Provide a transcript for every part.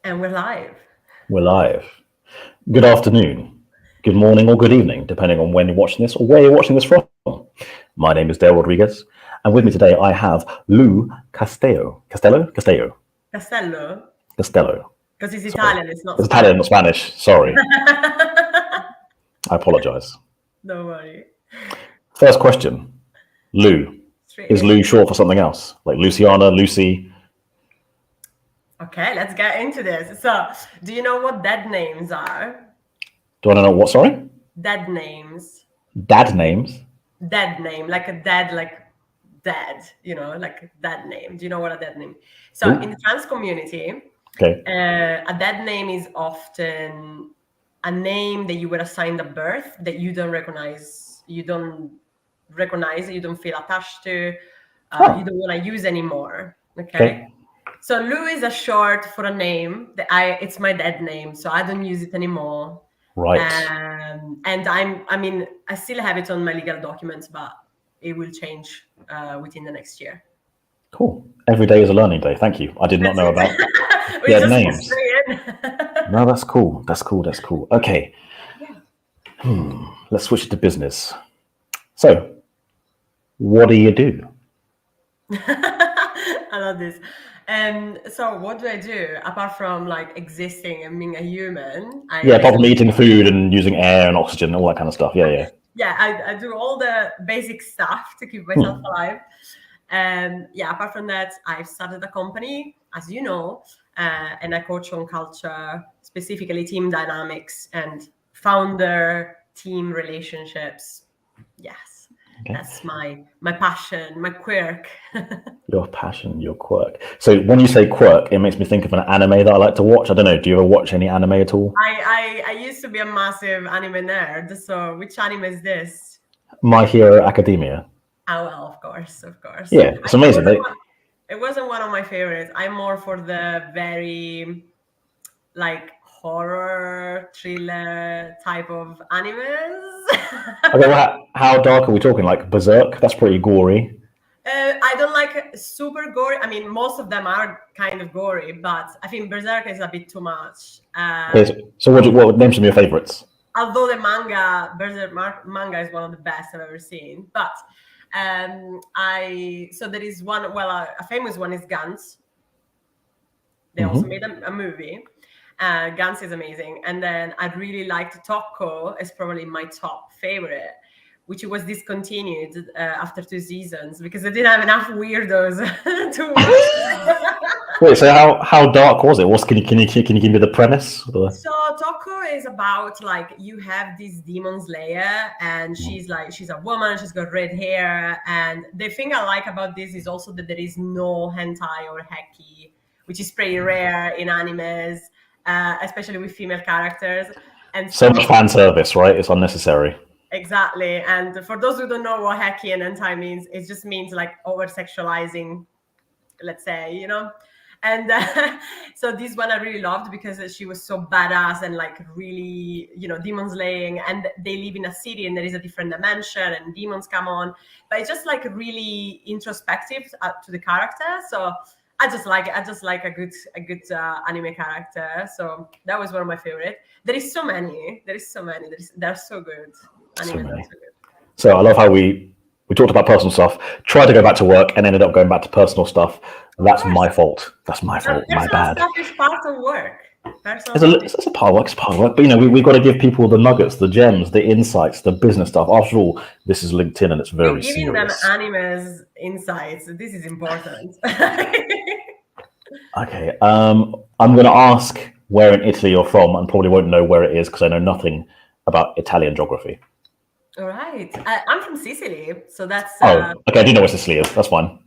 And we're live. We're live. Good afternoon, good morning, or good evening, depending on when you're watching this or where you're watching this from. My name is Dale Rodriguez, and with me today I have Lou Castello. Castello? Castello? Castello. Because it's Sorry. Italian, it's not It's Spanish. Italian, not Spanish. Sorry. I apologize. Don't worry. First question. Lou. Straight Is in. Lou short for something else? Like Luciana, Lucy? Okay, let's get into this. So, do you know what dead names are? Do I know what? Sorry? Dead names. Dad names? Dead name, like a dead, like dead, like dead name. Do you know what a dead name? So, Ooh. in the trans community, Okay. a dead name is often a name that you were assigned at birth that you don't recognize, you don't feel attached to, you don't want to use anymore. Okay. So Lou is a short for a name that it's my dead name, so I don't use it anymore. Right. And I still have it on my legal documents, but it will change within the next year. Cool. Every day is a learning day. Thank you. I did not know about dead names. No, that's cool. That's cool. Okay. Yeah. Let's switch to business. So, what do you do? I love this. So what do I do apart from like existing and being a human? Apart from eating food and using air and oxygen and all that kind of stuff. Yeah. I do all the basic stuff to keep myself alive. Apart from that, I've started a company, as you know, and I coach on culture, specifically team dynamics and founder team relationships. Yes. Okay. That's my passion, my quirk. Your passion, your quirk. So when you say quirk, it makes me think of an anime that I like to watch. I don't know. Do you ever watch any anime at all? I used to be a massive anime nerd. So which anime is this? My Hero Academia. Oh, well, of course. Yeah, it's amazing. It wasn't one of my favorites. I'm more for the very like horror thriller type of animes. Okay, well, how dark are we talking? Like Berserk? That's pretty gory. I don't like super gory. I mean, most of them are kind of gory, but I think Berserk is a bit too much. So what names some of your favorites? Although the Berserk manga is one of the best I've ever seen, but so there is one. Well, a famous one is Gantz. They also made a movie. Gantz is amazing, and then I really liked Tokko. Is probably my top favorite, which was discontinued after 2 seasons because they didn't have enough weirdos to watch. Wait, so how dark was it? Can you give me the premise? So Tokko is about like you have this demon slayer and she's a woman, she's got red hair, and the thing I like about this is also that there is no hentai or heki, which is pretty rare in animes, especially with female characters. And so much fan service, right? It's unnecessary. Exactly. And for those who don't know what heki and hentai means, it just means like over sexualizing, let's say, And so this one I really loved because she was so badass and like really, demon slaying, and they live in a city and there is a different dimension and demons come on, but it's just like really introspective to the character. So I just like it. I just like a good anime character. So that was one of my favorite. There is so many. They're so good. So I love how we talked about personal stuff, tried to go back to work, and ended up going back to personal stuff. That's my fault. My bad. Stuff is part of work. It's a part of work. But we've got to give people the nuggets, the gems, the insights, the business stuff. After all, this is LinkedIn, and it's very serious. Giving them animes insights. This is important. Okay. I'm going to ask where in Italy you're from, and probably won't know where it is because I know nothing about Italian geography. All right. I'm from Sicily, so that's. Okay. I do know where Sicily is. That's fine.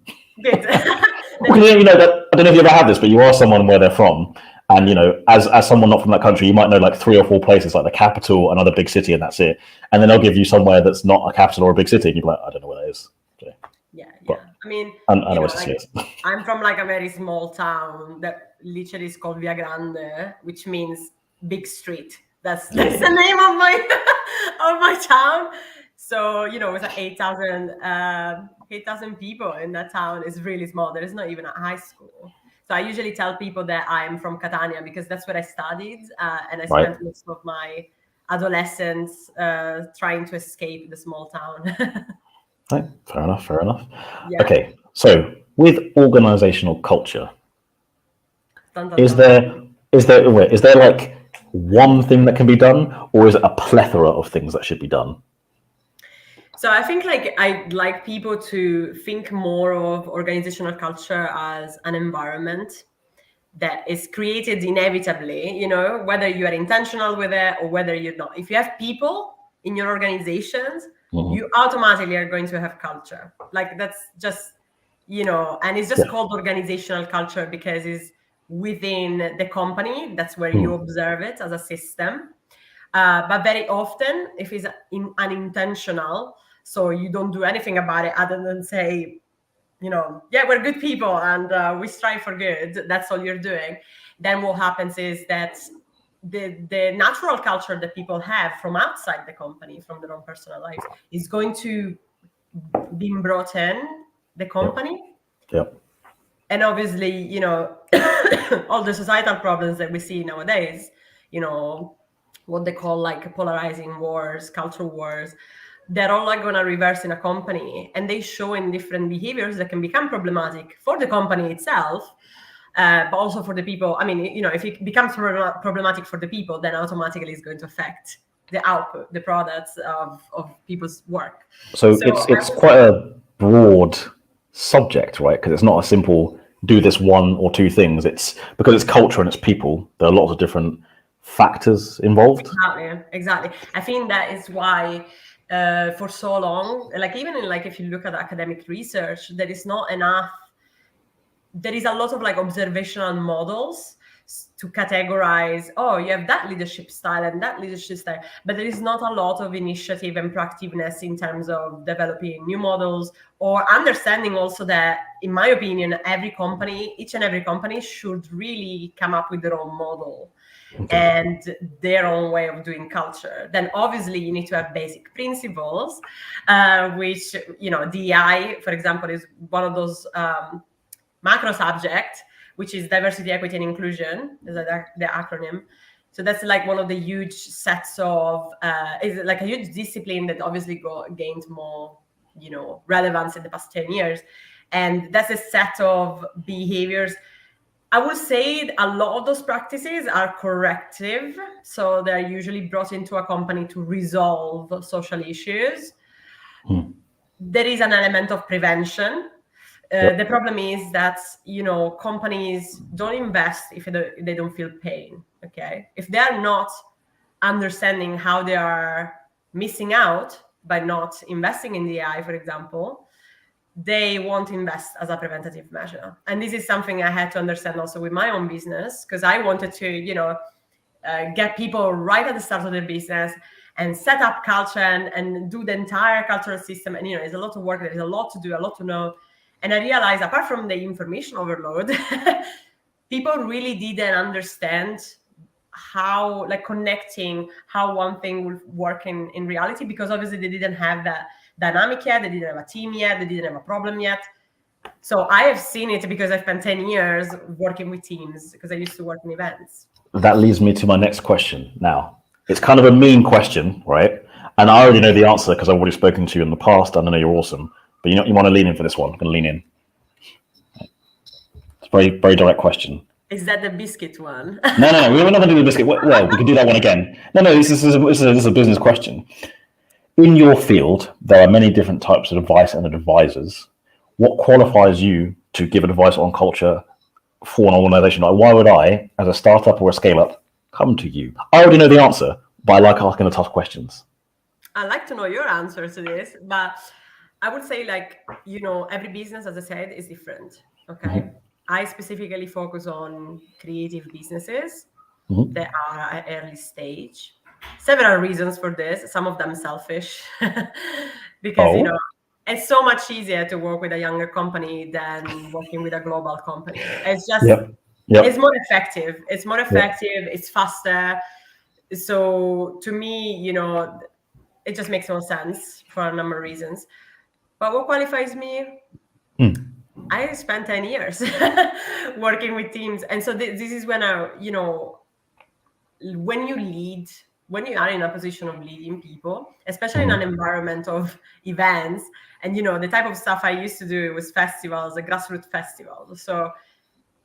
Good. I don't know if you ever had this, but you ask someone where they're from, and as someone not from that country, you might know like 3 or 4 places, like the capital, another big city, and that's it. And then they'll give you somewhere that's not a capital or a big city, and you're like, I don't know where that is. So, yeah. But I mean, I know where Sicily is. I'm from like a very small town that literally is called Via Grande, which means big street. That's the name of my town. So with 8,000 people in that town, is really small. There is not even a high school. So I usually tell people that I'm from Catania because that's where I studied, and I Right. spent most of my adolescence trying to escape the small town. Right. Fair enough. Fair enough. Yeah. Okay. So with organizational culture, Dun, dun, is dun. there like one thing that can be done, or is it a plethora of things that should be done? So I think like I'd like people to think more of organizational culture as an environment that is created inevitably, you know, whether you are intentional with it or whether you're not. If you have people in your organizations, you automatically are going to have culture. Like that's just, you know, and it's just called organizational culture because it's within the company. That's where you observe it as a system. But very often, if it's unintentional, so you don't do anything about it other than say, you know, yeah, we're good people and we strive for good. That's all you're doing. Then what happens is that the natural culture that people have from outside the company, from their own personal lives, is going to be brought in the company. Yep. And obviously, you know, all the societal problems that we see nowadays, you know, what they call like polarizing wars, cultural wars, they're all like going to reverse in a company, and they show in different behaviors that can become problematic for the company itself, but also for the people. I mean, you know, if it becomes problematic for the people, then automatically it's going to affect the output, the products of people's work. So it's quite a broad subject, right? Because it's not a simple do this one or two things. It's because it's culture and it's people. There are lots of different factors involved. Exactly. I think that is why for so long, like even in like if you look at academic research, there is not enough. There is a lot of like observational models to categorize, oh, you have that leadership style and that leadership style, but there is not a lot of initiative and proactiveness in terms of developing new models or understanding also that, in my opinion, each and every company should really come up with their own model and their own way of doing culture. Then obviously you need to have basic principles, which, you know, DEI, for example, is one of those macro subject, which is diversity, equity, and inclusion, is the acronym. So that's like one of the huge sets of, is like a huge discipline that obviously gained more, you know, relevance in the past 10 years. And that's a set of behaviors. I would say a lot of those practices are corrective. So they're usually brought into a company to resolve social issues. There is an element of prevention. The problem is that, you know, companies don't invest if they don't feel pain. Okay, if they are not understanding how they are missing out by not investing in the AI, for example, they won't invest as a preventative measure. And this is something I had to understand also with my own business, because I wanted to, you know, get people right at the start of their business and set up culture and do the entire cultural system. And, you know, there's a lot of work, there's a lot to do, a lot to know. And I realized, apart from the information overload, people really didn't understand how, like, connecting how one thing will work in reality, because obviously they didn't have that dynamic yet, they didn't have a team yet, they didn't have a problem yet. So I have seen it because I spent 10 years working with teams, because I used to work in events. That leads me to my next question. Now, it's kind of a mean question, right? And I already know the answer because I've already spoken to you in the past, and I know you're awesome. But you want to lean in for this one. I'm going to lean in. It's a very, very direct question. Is that the biscuit one? No. We're not going to do the biscuit. Well, we can do that one again. No. This is a business question. In your field, there are many different types of advice and advisors. What qualifies you to give advice on culture for an organization? Like, why would I, as a startup or a scale-up, come to you? I already know the answer, but I like asking the tough questions. I'd like to know your answer to this, but I would say, like, you know, every business, as I said, is different. Okay. I specifically focus on creative businesses that are at early stage. Several reasons for this, some of them selfish, because, you know, it's so much easier to work with a younger company than working with a global company. It's just, it's more effective. It's more effective. It's faster. So to me, you know, it just makes no sense for a number of reasons. But what qualifies me? I spent 10 years working with teams. And so this is when when you are in a position of leading people, especially in an environment of events, and the type of stuff I used to do was festivals, a grassroots festivals. So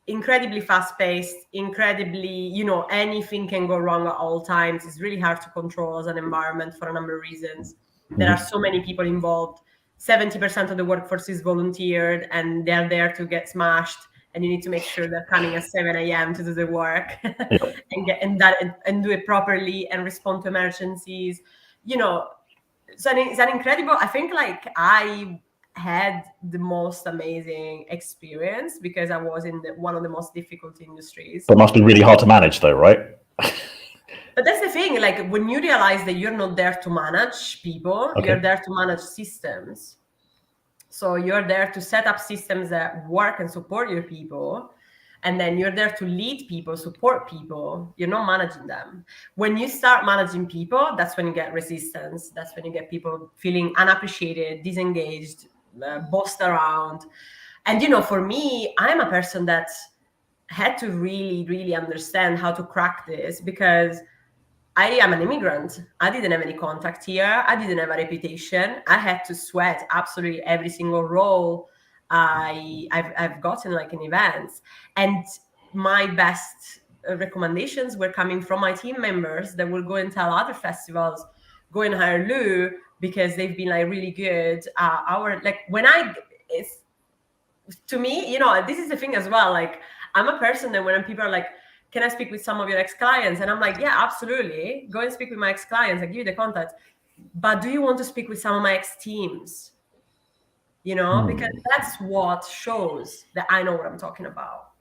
incredibly fast-paced, incredibly, anything can go wrong at all times. It's really hard to control as an environment for a number of reasons. There are so many people involved. 70% of the workforce is volunteered, and they're there to get smashed. And you need to make sure they're coming at 7 a.m. to do the work and do it properly and respond to emergencies. So it's an incredible. I think I had the most amazing experience because I was in one of the most difficult industries. But it must be really hard to manage, though, right? But that's the thing. Like when you realize that you're not there to manage people, you're there to manage systems. So you're there to set up systems that work and support your people. And then you're there to lead people, support people. You're not managing them. When you start managing people, that's when you get resistance. That's when you get people feeling unappreciated, disengaged, bossed around. And, for me, I'm a person that had to really, really understand how to crack this because I am an immigrant. I didn't have any contact here. I didn't have a reputation. I had to sweat absolutely every single role I've gotten in events. And my best recommendations were coming from my team members that will go and tell other festivals, go and hire Lou because they've been really good. To me, this is the thing as well. I'm a person that when people are like, can I speak with some of your ex-clients? And I'm like, yeah, absolutely. Go and speak with my ex-clients. I give you the contact. But do you want to speak with some of my ex-teams? Because that's what shows that I know what I'm talking about.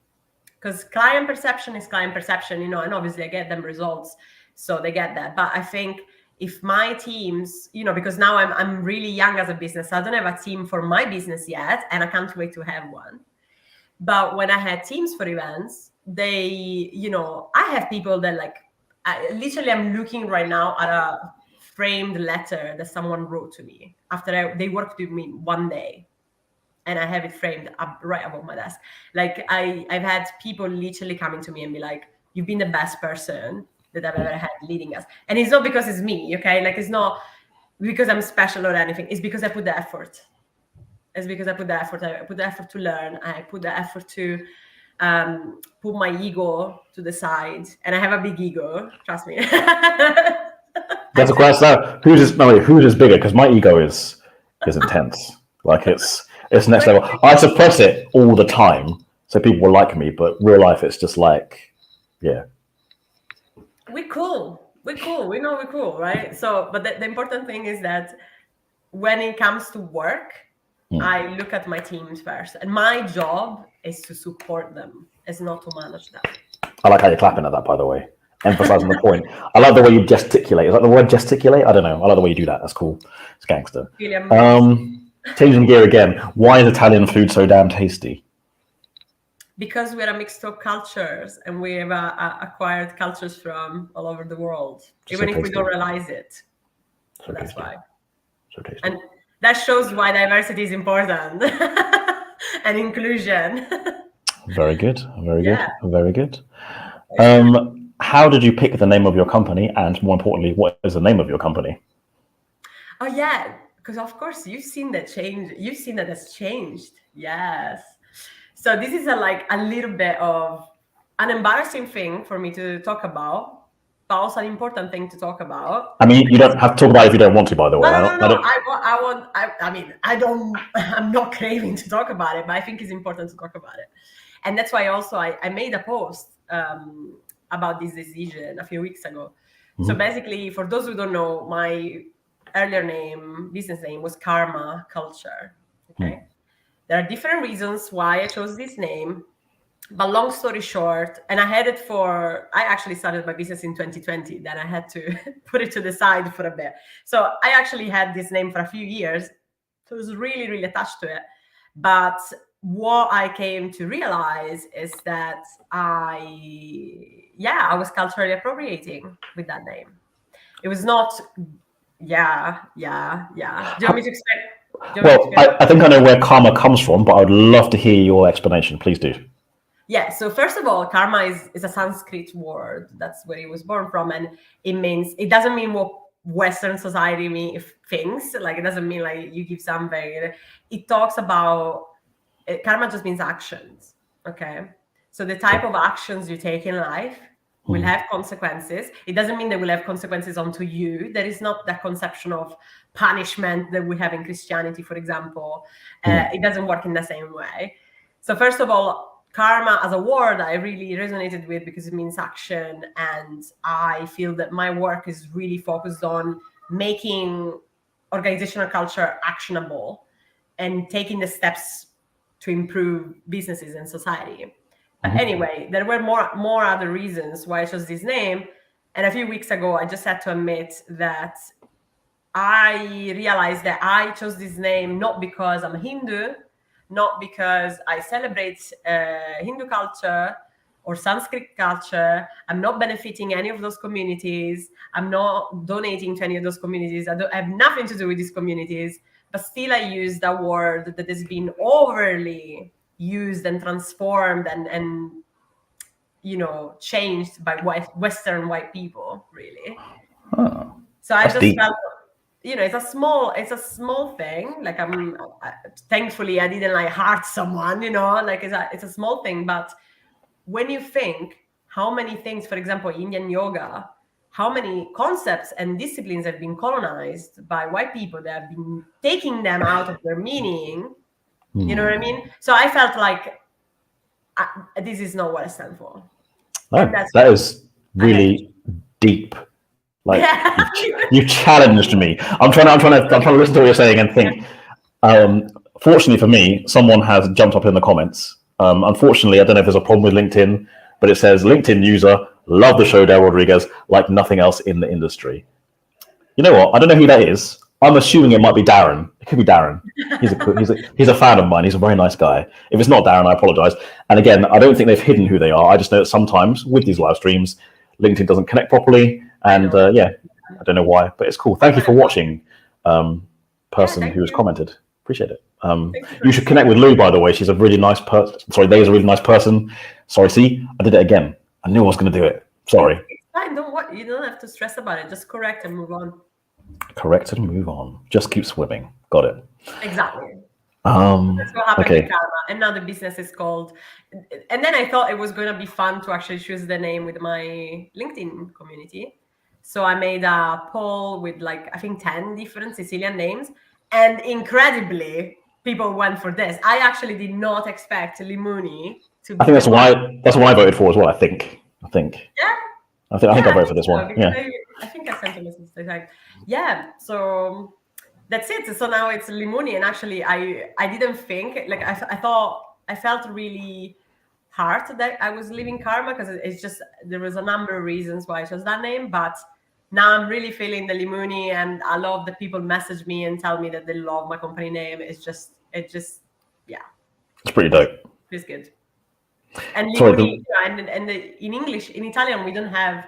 Because client perception is client perception, and obviously I get them results. So they get that. But I think if my teams, because now I'm really young as a business, I don't have a team for my business yet, and I can't wait to have one. But when I had teams for events, they, I have people that I'm looking right now at a framed letter that someone wrote to me after they worked with me one day. And I have it framed up right above my desk. I've had people literally coming to me and be like, you've been the best person that I've ever had leading us. And it's not because it's me, okay? It's not because I'm special or anything. It's because I put the effort. It's because I put the effort. I put the effort to learn. I put the effort to put my ego to the side. And I have a big ego, trust me. That's a question. Whose is bigger? Because my ego is intense. It's next level. I suppress it all the time so people will like me, but real life it's just yeah. We're cool. We know we're cool, right? So, but the important thing is that when it comes to work, I look at my teams first, and my job is to support them, is not to manage them. I like how you're clapping at that, by the way, emphasizing the point. I like the way you gesticulate. Is that the word gesticulate? I don't know. I like the way you do that. That's cool. It's gangster. Changing gear again. Why is Italian food so damn tasty? Because we're a mixed of cultures, and we have acquired cultures from all over the world, even if we don't realize it. So that's why. So tasty. And that shows why diversity is important and inclusion. Very good. Very good. How did you pick the name of your company? And more importantly, what is the name of your company? Oh, yeah. Because, of course, you've seen that change. You've seen that it's changed. Yes. So this is a little bit of an embarrassing thing for me to talk about, but also an important thing to talk about. I mean, you don't have to talk about it if you don't want to, by the way. No. I'm not craving to talk about it, but I think it's important to talk about it. And that's why also I made a post about this decision a few weeks ago. Mm-hmm. So basically, for those who don't know, my earlier business name was Karma Culture. Okay. There are different reasons why I chose this name, but long story short, and I actually started my business in 2020, then I had to put it to the side for a bit. So I actually had this name for a few years, so I was really, really attached to it. But what I came to realize is that I was culturally appropriating with that name. It was not, Do you want me to explain? Well, I think I know where karma comes from, but I would love to hear your explanation. Please do. Yeah, so first of all, karma is a Sanskrit word. That's where it was born from. And it doesn't mean what Western society thinks. Like, it doesn't mean like you give something. It talks about, karma just means actions. Okay. So the type of actions you take in life will have consequences. It doesn't mean they will have consequences onto you. There is not that conception of punishment that we have in Christianity, for example. It doesn't work in the same way. So first of all, karma as a word I really resonated with because it means action, and I feel that my work is really focused on making organizational culture actionable and taking the steps to improve businesses and society. But anyway, there were more other reasons why I chose this name. And a few weeks ago, I just had to admit that I realized that I chose this name not because I'm a Hindu, not because I celebrate Hindu culture or Sanskrit culture. I'm not benefiting any of those communities. I'm not donating to any of those communities. I have nothing to do with these communities, but still I use that word that has been overly used and transformed and changed by Western white people, really. So I just felt, it's a small thing. Like thankfully I didn't like hurt someone, like it's a small thing. But when you think how many things, for example, Indian yoga, how many concepts and disciplines have been colonized by white people that have been taking them out of their meaning, you know what I mean? So I felt like this is not what I stand for. No, that is really deep. Like you challenged me. I'm trying to listen to what you're saying and think. Fortunately for me, someone has jumped up in the comments. Unfortunately, I don't know if there's a problem with LinkedIn, but it says LinkedIn user, love the show, Del Rodriguez, like nothing else in the industry. You know what? I don't know who that is. I'm assuming it might be Darren. It could be Darren. He's a fan of mine. He's a very nice guy. If it's not Darren, I apologize. And again, I don't think they've hidden who they are. I just know that sometimes with these live streams, LinkedIn doesn't connect properly. And I don't know why, but it's cool. Thank you for watching, person who has commented. Appreciate it. You should connect with Lou, by the way. She's a really nice person. Sorry, They's a really nice person. Sorry, see, I did it again. I knew I was going to do it. Sorry. It's fine. You don't have to stress about it. Just correct and move on. Correct and move on. Just keep swimming. Got it. Exactly. That's what happened with karma. And now the business is called. And then I thought it was going to be fun to actually choose the name with my LinkedIn community. So I made a poll with I think 10 different Sicilian names. And incredibly, people went for this. I actually did not expect Limuni to be. I think that's what I voted for as well. I think. Yeah. I think I voted for this one. Yeah. I think I sent a message. Yeah. So that's it. So now it's Limuni. And actually, I didn't think, I felt really hurt that I was leaving karma because it's just, there was a number of reasons why I chose that name. But now I'm really feeling the Limuni, and I love that people message me and tell me that they love my company name. It's just, yeah. It's pretty dope. It's good. And Limuni, in English, in Italian, we don't have,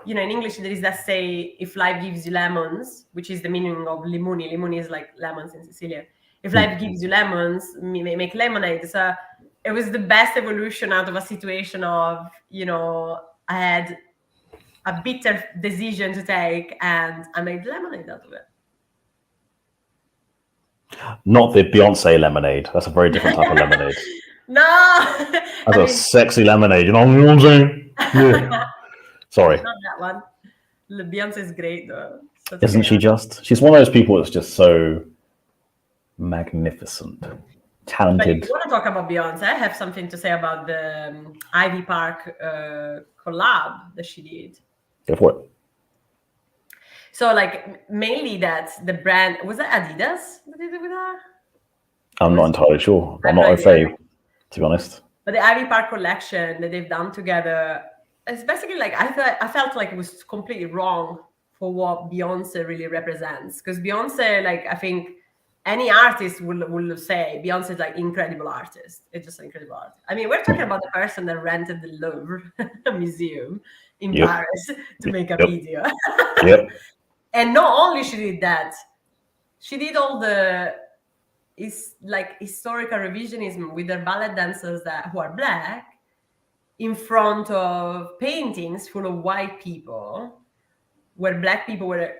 in English, there is that say, if life gives you lemons, which is the meaning of limuni. Limuni is like lemons in Sicilian. If life gives you lemons, make lemonade. So it was the best evolution out of a situation of, I had a bitter decision to take, and I made lemonade out of it. Not the Beyonce lemonade. That's a very different type of lemonade. No! That's a sexy lemonade. You know what I'm saying? Yeah. Sorry. Not that one. Beyonce is great, though. Isn't she just? She's one of those people that's just so magnificent, talented. But if you want to talk about Beyonce, I have something to say about the Ivy Park collab that she did. Go for it. So, mainly that's the brand. Was it Adidas that did it with her? I'm not entirely sure. I'm not au fait, to be honest. But the Ivy Park collection that they've done together, it's basically I felt like it was completely wrong for what Beyonce really represents. Because Beyonce, I think any artist will say Beyonce is incredible artist. It's just an incredible artist. I mean, we're talking about the person that rented the Louvre Museum in Paris to make a video. Yep. And not only she did that, she did all the is like historical revisionism with their ballet dancers who are black in front of paintings full of white people, where black people were,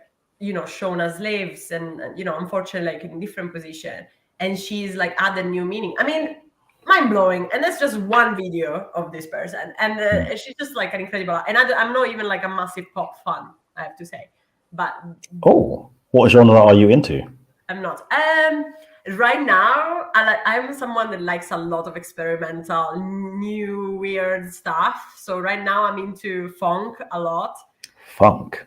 shown as slaves and, unfortunately, like in different position. And she's like added new meaning. I mean, mind blowing. And that's just one video of this person. And she's just like an incredible. And I'm not even like a massive pop fan, I have to say. But what genre are you into? I'm not. Right now, I'm someone that likes a lot of experimental, new, weird stuff. So right now, I'm into funk a lot. Funk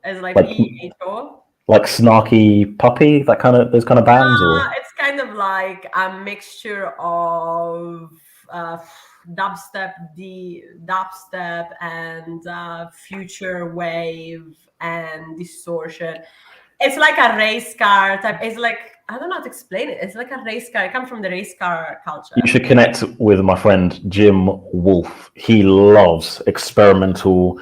As like PHO. Like Snarky Puppy, those kind of bands, or it's kind of like a mixture of dubstep and future wave and distortion. It's like a race car type. It's like, I don't know how to explain it. It's like a race car. It comes from the race car culture. You should connect with my friend Jim Wolf. He loves experimental,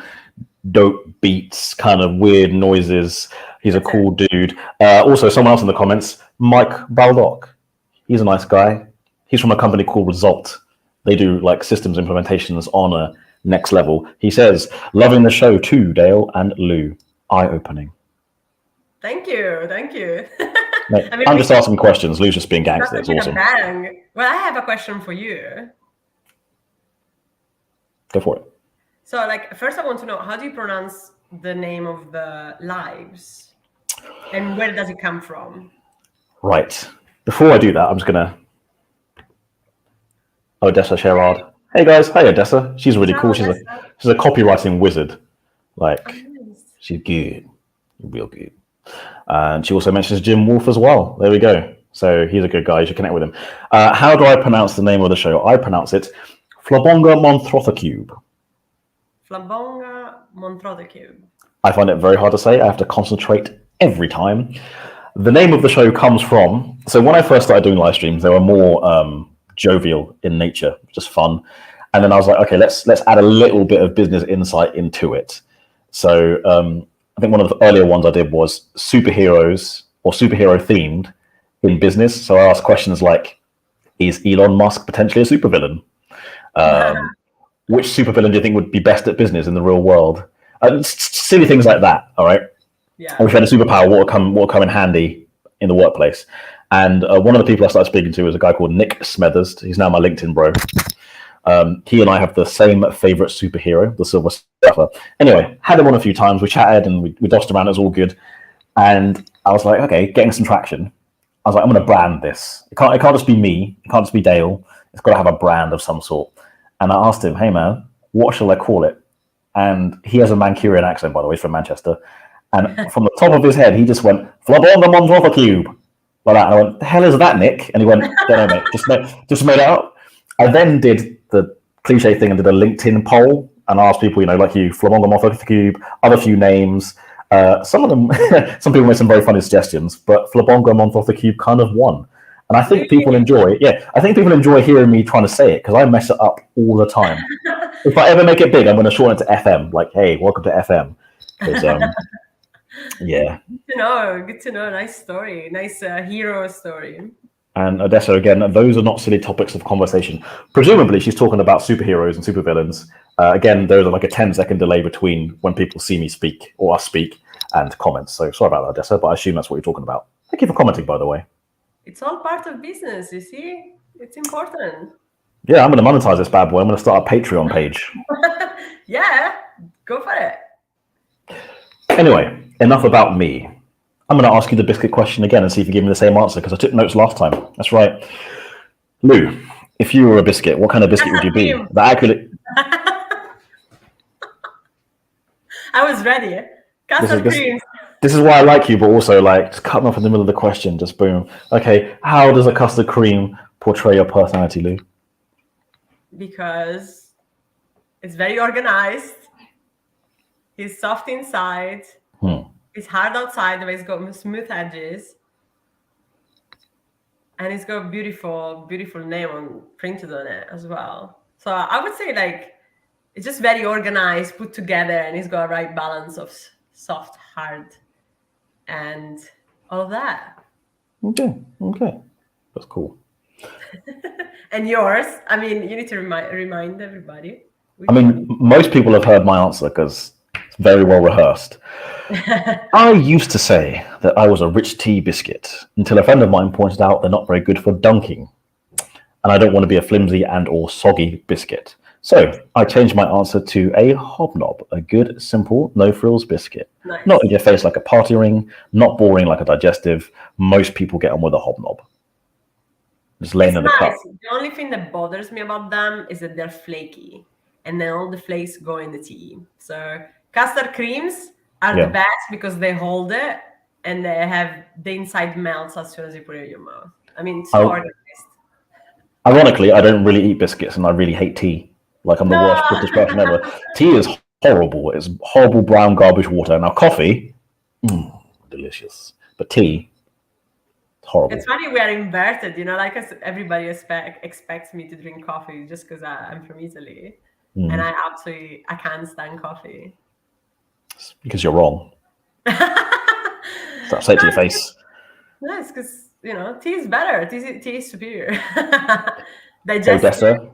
dope beats, kind of weird noises. He's a cool dude. Also, someone else in the comments, Mike Baldock. He's a nice guy. He's from a company called Result. They do like systems implementations on a next level. He says, loving the show too, Dale and Lou. Eye-opening. Thank you. Mate, I'm just asking questions. Lou's just being gangster. It's awesome. Bang. Well, I have a question for you. Go for it. So, like, first I want to know, how do you pronounce the name of the lives? And where does it come from? Right. Before I do that, I'm just going to... Odessa Sherrard. Hey, guys. Hey, Odessa. She's really cool. She's a copywriting wizard. Like, she's good. Real good. And she also mentions Jim Wolf as well. There we go. So he's a good guy. You should connect with him. How do I pronounce the name of the show? I pronounce it Flabonga Monthrothacube. Flabonga Monthrothacube. I find it very hard to say. I have to concentrate every time. The name of the show comes from... So when I first started doing live streams, they were more jovial in nature, just fun. And then I was like, okay, let's add a little bit of business insight into it. So... I think one of the earlier ones I did was superheroes or superhero themed in business. So I asked questions like, is Elon Musk potentially a supervillain? Which supervillain do you think would be best at business in the real world? Silly things like that. All right. Yeah. Or if you had a superpower, what would come in handy in the workplace? And one of the people I started speaking to was a guy called Nick Smethers. He's now my LinkedIn bro. He and I have the same favorite superhero, the Silver Surfer. Anyway, had him on a few times. We chatted and we dosed around. It was all good. And I was like, okay, getting some traction. I was like, I'm going to brand this. It can't just be me. It can't just be Dale. It's got to have a brand of some sort. And I asked him, hey, man, what shall I call it? And he has a Mancunian accent, by the way. He's from Manchester. And from the top of his head, he just went, Flabonga Monthrothacube. Like that. And I went, the hell is that, Nick? And he went, don't know, mate. Just made it up. I then did the cliche thing and did a LinkedIn poll and asked people, like you, Flabonga Monthrothacube, other few names. Some people made some very funny suggestions, but Flabonga Monthrothacube kind of won. And I think people enjoy hearing me trying to say it because I mess it up all the time. If I ever make it big, I'm going to shorten it to FM. Like, hey, welcome to FM. Yeah. Good to know. Nice story. Nice hero story. And Odessa, again, those are not silly topics of conversation. Presumably, she's talking about superheroes and supervillains. Again, there's like a 10-second delay between when people see me speak or us speak and comments. So sorry about that, Odessa, but I assume that's what you're talking about. Thank you for commenting, by the way. It's all part of business, you see? It's important. Yeah, I'm going to monetize this bad boy. I'm going to start a Patreon page. Yeah, go for it. Anyway, enough about me. I'm going to ask you the biscuit question again and see if you give me the same answer because I took notes last time. That's right. Lou, if you were a biscuit, what kind of biscuit would you be? I was ready. Custard cream. This is why I like you, but also like just cut me off in the middle of the question. Just boom. Okay, how does a custard cream portray your personality, Lou? Because it's very organized. He's soft inside. It's hard outside, but it's got smooth edges. And it's got beautiful, beautiful name printed on it as well. So I would say like, it's just very organized, put together, and it's got a right balance of soft, hard, and all of that. Okay, that's cool. And yours? I mean, you need to remind everybody. I mean, most people have heard my answer because it's very well rehearsed. I used to say that I was a rich tea biscuit until a friend of mine pointed out they're not very good for dunking. And I don't want to be a flimsy and or soggy biscuit. So I changed my answer to a hobnob, a good, simple, no-frills biscuit. Nice. Not in your face like a party ring, not boring like a digestive. Most people get on with a hobnob. Just laying in the cup. The only thing that bothers me about them is that they're flaky. And then all the flakes go in the tea. So custard creams are the best because they hold it and they have the inside melts as soon as you put it in your mouth. I mean, it's so organized. Ironically, I don't really eat biscuits and I really hate tea. Like I'm the worst British person ever. Tea is horrible. It's horrible brown garbage water. Now coffee, delicious. But tea, it's horrible. It's funny we are inverted, you know, like everybody expects me to drink coffee just because I'm from Italy. And I can't stand coffee. It's because you're wrong. So say it to your face. No, it's because, you know, tea is better. Tea is superior. Odessa.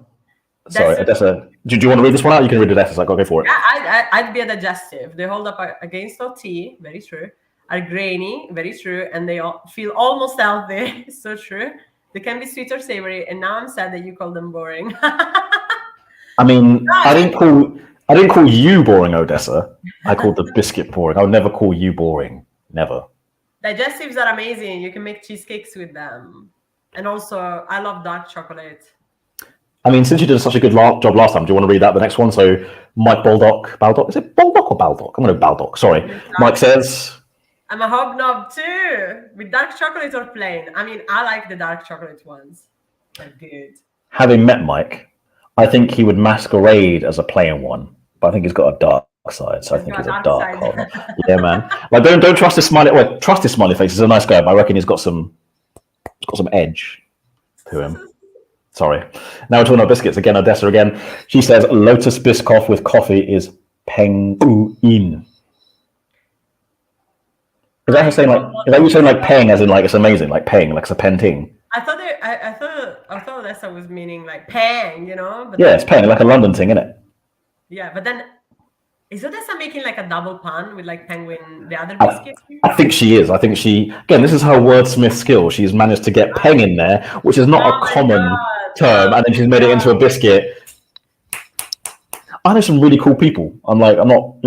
Sorry, Odessa. Do you want to read this one out? You can read Odessa, so I'll go for it. Yeah, I'd be a digestive. They hold up against all tea, very true. Are grainy, very true. And they all feel almost healthy, so true. They can be sweet or savory. And now I'm sad that you call them boring. I mean, I didn't call you boring, Odessa. I called the biscuit boring. I would never call you boring. Never. Digestives are amazing. You can make cheesecakes with them. And also, I love dark chocolate. I mean, since you did such a good job last time, do you want to read out the next one? So Mike Baldock, is it Baldock or Baldock? I'm going to Baldock, sorry. Mike says... I'm a hobnob too, with dark chocolate or plain. I mean, I like the dark chocolate ones. They're good. Having met Mike, I think he would masquerade as a plain one, but I think he's got a dark side, so I think he's a dark hobnob. Yeah, man. Like, don't trust his smiley. Well, trust his smiley face. He's a nice guy, but I reckon he's got some edge to him. Sorry. Now we're talking about biscuits again. Odessa again. She says Lotus Biscoff with coffee is penguin. Is that you saying like peng as in like it's amazing, like peng, like it's a penting? I thought Odessa was meaning like peng, you know? But yeah, it's peng, like a London thing, isn't it? Yeah, but then is Odessa making like a double pun with like penguin, the other biscuits? I think she is. I think again, this is her wordsmith skill. She's managed to get peng in there, which is not a common term, and then she's made it into a biscuit. I know some really cool people. I know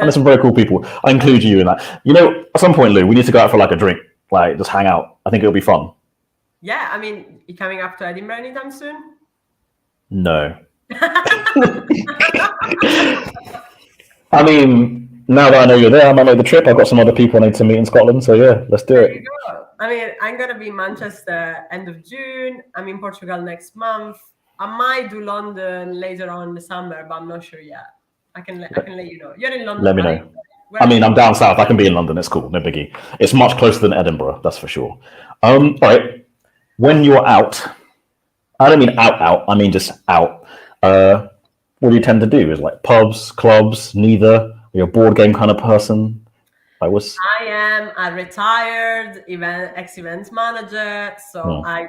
some very cool people. I include you in that. You know, at some point, Lou, we need to go out for like a drink, like just hang out. I think it'll be fun. Yeah, I mean, you coming up to Edinburgh anytime soon? No. I mean, now that I know you're there, I might make the trip. I've got some other people I need to meet in Scotland, so yeah, let's do it. I mean, I'm gonna be in Manchester end of June. I'm in Portugal next month. I might do London later on in the summer, but I'm not sure yet. I can let you know. You're in London. Let me know. I mean, I'm down south. I can be in London. It's cool. No biggie. It's much closer than Edinburgh, that's for sure. All right. When you're out, I don't mean out. I mean just out. What do you tend to do? Is like pubs, clubs, neither? Are you a board game kind of person? I am a retired ex-event manager, so I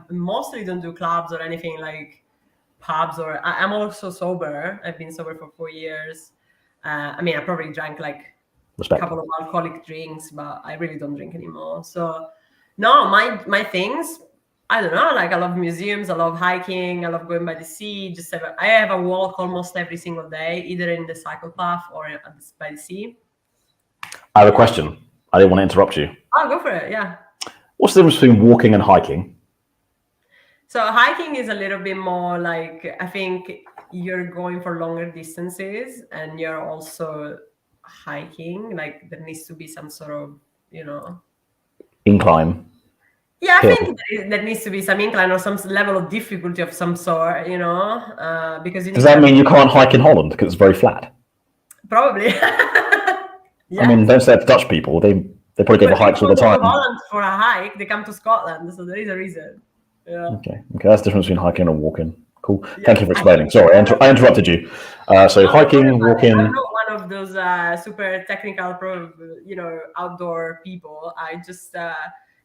mostly don't do clubs or anything like pubs, or I'm also sober. I've been sober for 4 years. I mean, I probably drank like a couple of alcoholic drinks, but I really don't drink anymore. So no, my things, I don't know, like I love museums, I love hiking, I love going by the sea. I have a walk almost every single day, either in the cycle path or by the sea. I have a question. I didn't want to interrupt you. Oh, go for it. Yeah. What's the difference between walking and hiking? So hiking is a little bit more like, I think you're going for longer distances and you're also hiking. Like there needs to be some sort of, incline. Yeah, I think there needs to be some incline or some level of difficulty of some sort, because does that mean you can't hike in Holland because it's very flat? Probably. Yeah. I mean, don't say it's Dutch people. They probably go for hikes all the time. They come to Holland for a hike. They come to Scotland, so there is a reason. Yeah. Okay. That's the difference between hiking and walking. Cool. Yeah. Thank you for explaining. Sorry, I interrupted you. So hiking, walking. I'm not one of those super technical, outdoor people. I just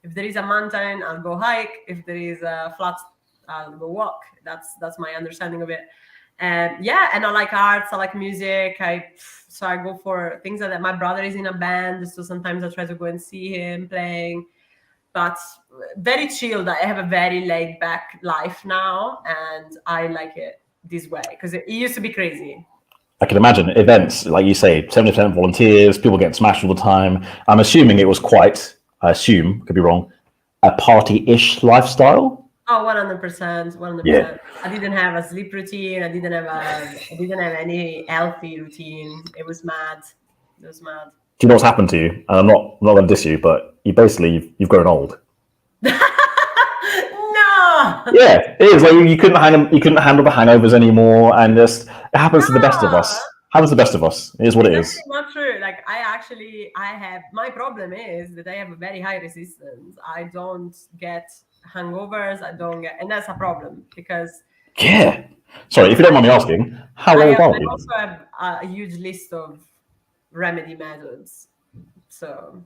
if there is a mountain, I'll go hike. If there is a flat, I'll go walk. That's my understanding of it. And and I like arts, I like music. So I go for things like that. My brother is in a band, so sometimes I try to go and see him playing. But very chilled. I have a very laid back life now, and I like it this way because it used to be crazy. I can imagine events, like you say, 70% volunteers, people getting smashed all the time. I'm assuming it was quite, I assume, could be wrong, a party-ish lifestyle. Oh, 100%, 100%. Yeah. I didn't have a sleep routine. I didn't have any healthy routine. It was mad. It was mad. Do you know what's happened to you? And I'm not going to diss you, but you've grown old. No. Yeah, it is. Like you couldn't handle the hangovers anymore, and just it happens to the best of us. Happens to the best of us. It is what it is. Not true. Like I have, my problem is that I have a very high resistance. I don't get hangovers. And that's a problem because. Yeah. Sorry, if you don't mind me asking, how old are you? I also have a huge list of remedy methods. So.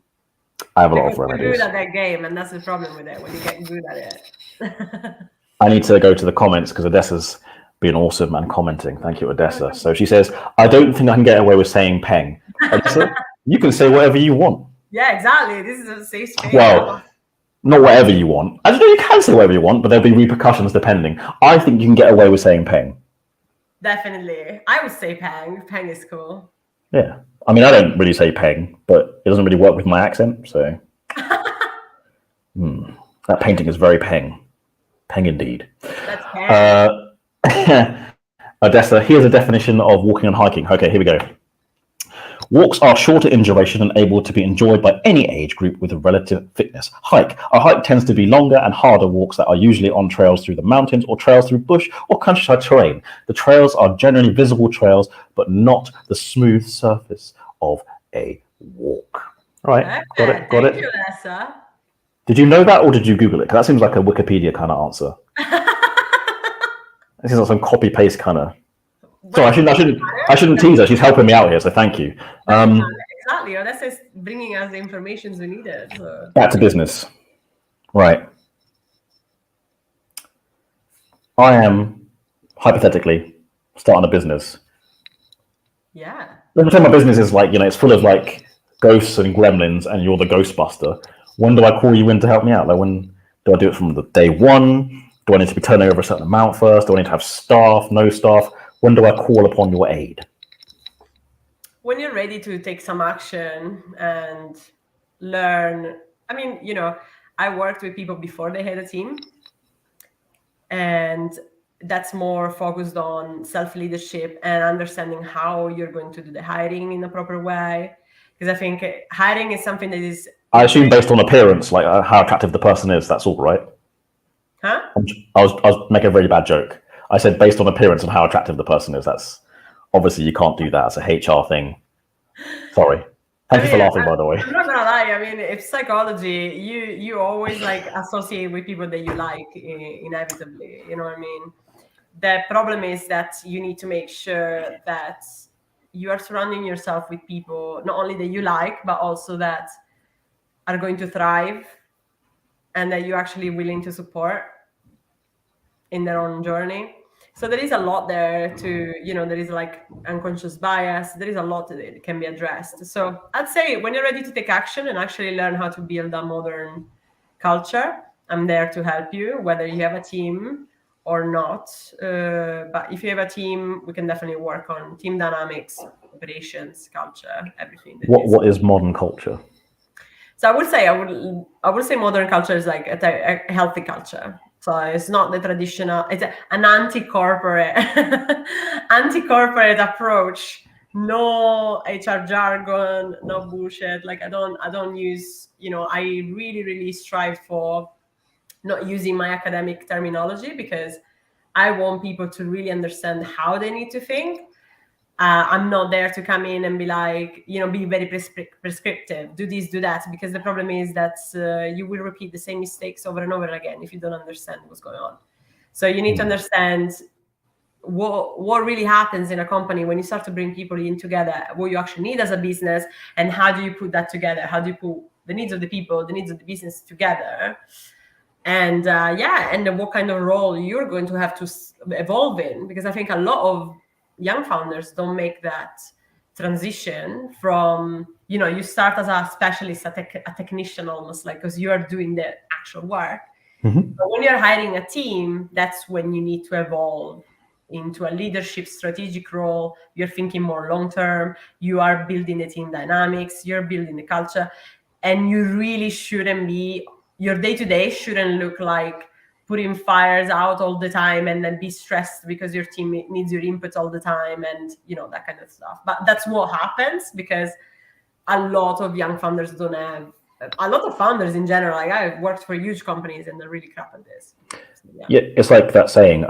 I have a lot of remedies. You're good at that game, and that's the problem with it when you get good at it. I need to go to the comments because Odessa's been awesome and commenting. Thank you, Odessa. So she says, I don't think I can get away with saying peng. Odessa, you can say whatever you want. Yeah, exactly. This is a safe space. Well, not whatever you want. I don't know, you can say whatever you want, but there'll be repercussions depending. I think you can get away with saying peng. Definitely. I would say peng. Peng is cool. Yeah. I mean, I don't really say peng, but it doesn't really work with my accent, so. That painting is very peng. Peng indeed. That's peng. Odessa, here's a definition of walking and hiking. Okay, here we go. Walks are shorter in duration and able to be enjoyed by any age group with a relative fitness. Hike. A hike tends to be longer and harder walks that are usually on trails through the mountains or trails through bush or countryside terrain. The trails are generally visible trails, but not the smooth surface of a walk. All right, got it. Thank you, Odessa. Did you know that, or did you Google it? Because that seems like a Wikipedia kind of answer. This is like some copy paste kind of. Sorry, I shouldn't tease her. She's helping me out here, so thank you. Exactly. Odessa is bringing us the information we needed. So. Back to business. Right. I am hypothetically starting a business. Yeah. Let me say my business is like, it's full of like ghosts and gremlins, and you're the Ghostbuster. When do I call you in to help me out? Like, when do I do it from the day one? Do I need to be turning over a certain amount first? Do I need to have staff, no staff? When do I call upon your aid? When you're ready to take some action and learn. I mean, I worked with people before they had a team. And that's more focused on self-leadership and understanding how you're going to do the hiring in a proper way. Because I think hiring is something that is... I assume based on appearance, like how attractive the person is, that's all, right? Huh? I was making a really bad joke. I said based on appearance and how attractive the person is. That's obviously you can't do that. It's a HR thing. Sorry. Thank you for laughing, by the way. I'm not gonna lie. I mean, it's psychology. You always like associate with people that you like inevitably. You know what I mean? The problem is that you need to make sure that you are surrounding yourself with people not only that you like, but also that are going to thrive and that you're actually willing to support in their own journey. So there is a lot there to, there is like unconscious bias. There is a lot that can be addressed. So I'd say when you're ready to take action and actually learn how to build a modern culture, I'm there to help you, whether you have a team or not. But if you have a team, we can definitely work on team dynamics, operations, culture, everything. What is modern culture? So I would say modern culture is like a healthy culture. So it's not the traditional, it's an anti-corporate approach. No HR jargon, no bullshit. Like I don't use, I really, really strive for not using my academic terminology because I want people to really understand how they need to think. I'm not there to come in and be like, be very prescriptive, do this, do that, because the problem is that you will repeat the same mistakes over and over again if you don't understand what's going on. So you need to understand what really happens in a company when you start to bring people in together, what you actually need as a business, and how do you put that together? How do you put the needs of the people, the needs of the business together? And and then what kind of role you're going to have to evolve in, because I think a lot of young founders don't make that transition from, you start as a specialist, a technician almost, like, because you are doing the actual work. But when you're hiring a team, that's when you need to evolve into a leadership strategic role. You're thinking more long term, you are building the team dynamics, you're building the culture, and you really shouldn't be, your day-to-day shouldn't look like putting fires out all the time and then be stressed because your team needs your input all the time, and that kind of stuff. But that's what happens because a lot of young founders don't have, a lot of founders in general, like I've worked for huge companies and they're really crap at this. So, yeah, it's like that saying,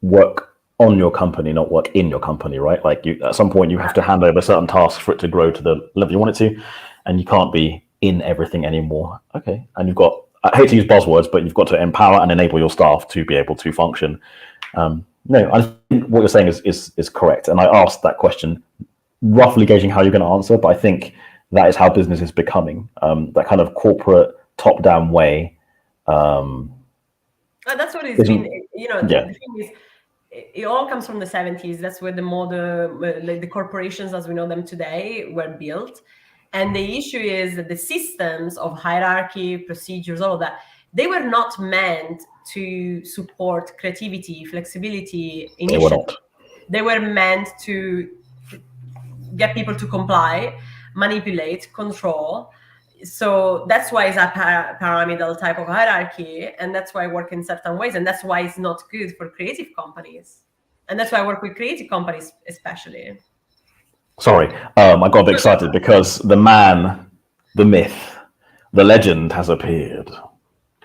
work on your company, not work in your company, right? Like at some point you have to hand over certain tasks for it to grow to the level you want it to, and you can't be in everything anymore. Okay. And you've got, I hate to use buzzwords, but you've got to empower and enable your staff to be able to function. No, I think what you're saying is correct. And I asked that question roughly gauging how you're going to answer, but I think that is how business is becoming, that kind of corporate top-down way. That's what it's been. The thing is, it all comes from the 70s. That's where the corporations as we know them today were built. And the issue is that the systems of hierarchy, procedures, all of that, they were not meant to support creativity, flexibility, initiative. They were meant to get people to comply, manipulate, control. So that's why it's a pyramidal type of hierarchy, and that's why I work in certain ways, and that's why it's not good for creative companies. And that's why I work with creative companies especially. Sorry, I got a bit excited because the man, the myth, the legend has appeared.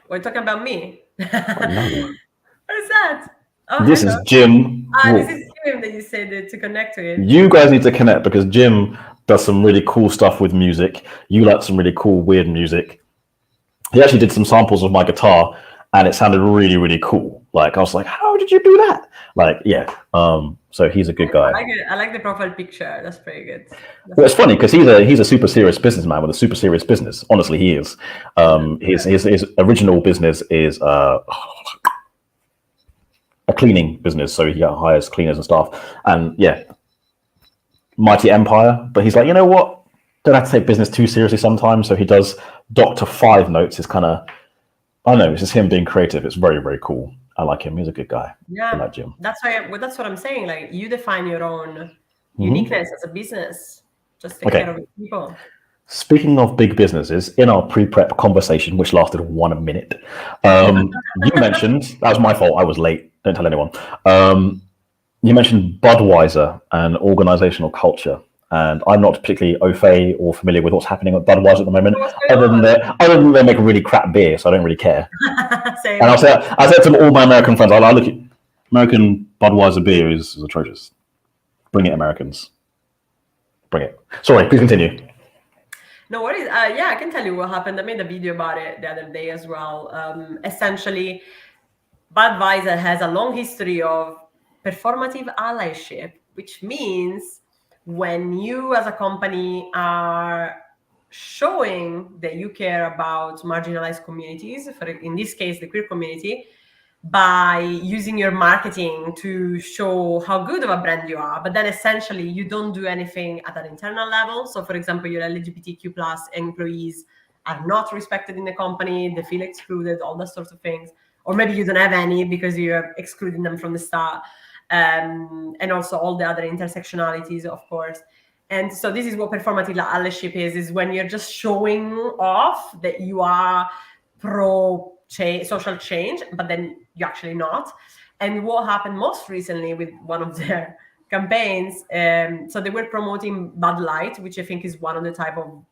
We're talking about me. No. What is that? Oh, this is Jim. This is Jim that you said to connect with. You guys need to connect because Jim does some really cool stuff with music. You like some really cool, weird music. He actually did some samples of my guitar and it sounded really, really cool. Like, I was like, how did you do that? Like, yeah. So he's a good guy. I like the profile picture. That's pretty good. Well, it's funny because he's a super serious businessman with a super serious business. Honestly, he is. His original business is a cleaning business, so he hires cleaners and staff. And yeah, mighty empire. But he's like, you know what? Don't have to take business too seriously sometimes. So he does Dr. 5 notes. It's kind of, I don't know, it's just him being creative. It's very, very cool. I like him. He's a good guy. Yeah, I like Jim. That's what I'm saying. Like, you define your own uniqueness as a business. Just take care of people. Speaking of big businesses, in our pre-prep conversation, which lasted 1 minute, you mentioned, that was my fault, I was late, don't tell anyone. You mentioned Budweiser and organizational culture. And I'm not particularly au fait or familiar with what's happening at Budweiser at the moment, other than they make a really crap beer, so I don't really care. Same. And I said to all my American friends, I look at American Budweiser beer is atrocious. Bring it, Americans. Bring it. Sorry, please continue. No worries. Yeah, I can tell you what happened. I made a video about it the other day as well. Essentially, Budweiser has a long history of performative allyship, which means when you as a company are showing that you care about marginalized communities, in this case, the queer community, by using your marketing to show how good of a brand you are, but then essentially you don't do anything at an internal level. So for example, your LGBTQ plus employees are not respected in the company, they feel excluded, all those sorts of things. Or maybe you don't have any because you're excluding them from the start. And also all the other intersectionalities, of course. And so this is what performative allyship is when you're just showing off that you are pro social change, but then you're actually not. And what happened most recently with one of their campaigns, so they were promoting Bud Light, which I think is one of the type of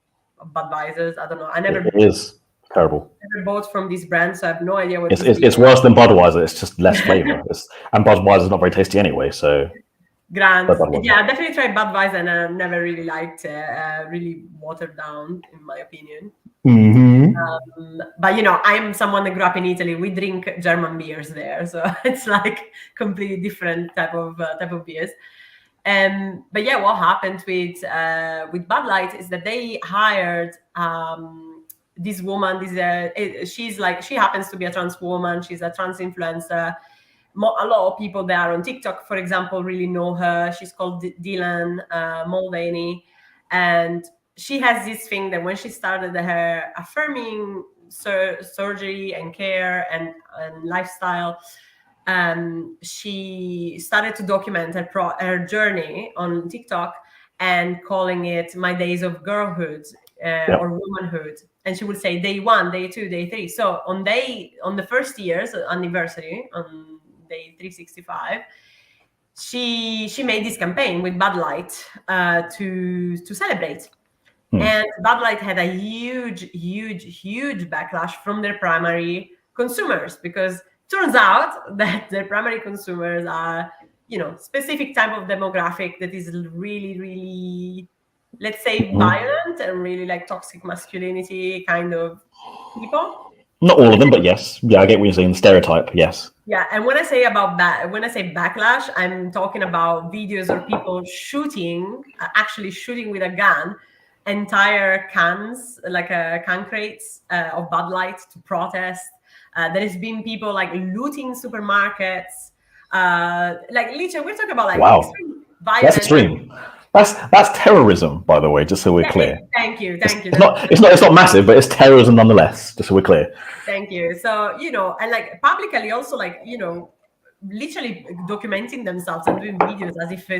Budweisers. I don't know. It is terrible. Never bought from this brand, so I have no idea what it's worse than Budweiser. It's just less flavor. And Budweiser's not very tasty anyway, so grand. Yeah, I definitely tried Budweiser and I never really liked it. Really watered down, in my opinion. But you know, I'm someone that grew up in Italy. We drink German beers there, so it's like completely different type of beers. But yeah, what happened with Bud Light is that they hired this woman. She's like, she happens to be a trans woman. She's a trans influencer. A lot of people that are on TikTok, for example, really know her. She's called Dylan Mulvaney, and she has this thing that when she started her affirming surgery and care and lifestyle, she started to document her journey on TikTok and calling it "My Days of Girlhood" or womanhood. And she would say day 1, day 2, day 3. So on the first year's anniversary, on day 365, she made this campaign with Bud Light to celebrate. And Bud Light had a huge backlash from their primary consumers, because turns out that their primary consumers are, you know, specific type of demographic that is really, let's say, violent and really like toxic masculinity kind of people. Not all of them, but yes. Yeah, I get what you're saying. Stereotype, yes. Yeah, and when I say backlash, I'm talking about videos of people actually shooting with a gun entire cans, like can crates of Bud Light to protest. There has been people like looting supermarkets. Like literally, we're talking about like extreme violence. That's extreme. That's terrorism, by the way. Just so we're clear. Thank you. It's not massive, but it's terrorism nonetheless. Just so we're clear. Thank you. So you know, and like publicly also, like, you know, literally documenting themselves and doing videos as if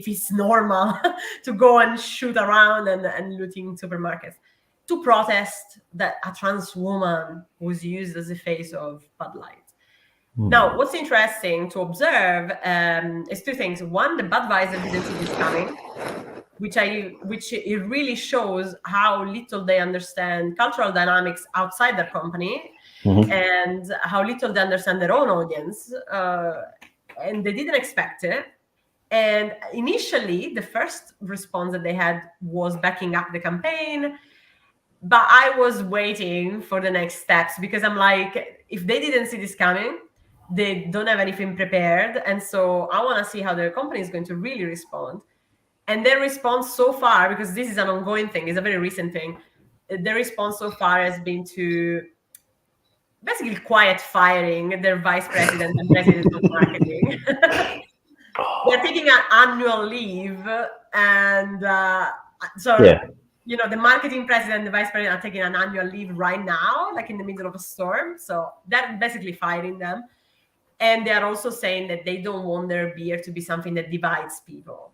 it's normal to go and shoot around and looting supermarkets to protest that a trans woman was used as the face of Bud Light. Now, what's interesting to observe is two things. One, the Budweiser didn't see this coming, which it really shows how little they understand cultural dynamics outside their company. And how little they understand their own audience, and they didn't expect it. And initially, the first response that they had was backing up the campaign, but I was waiting for the next steps, because I'm like, if they didn't see this coming, they don't have anything prepared, and so I want to see how their company is going to really respond. And their response so far, because this is an ongoing thing, it's a very recent thing, their response so far has been to basically quiet firing their vice president and president of marketing. They're taking an annual leave, and you know, the marketing president and the vice president are taking an annual leave right now, like in the middle of a storm. So they're basically firing them. And they're also saying that they don't want their beer to be something that divides people.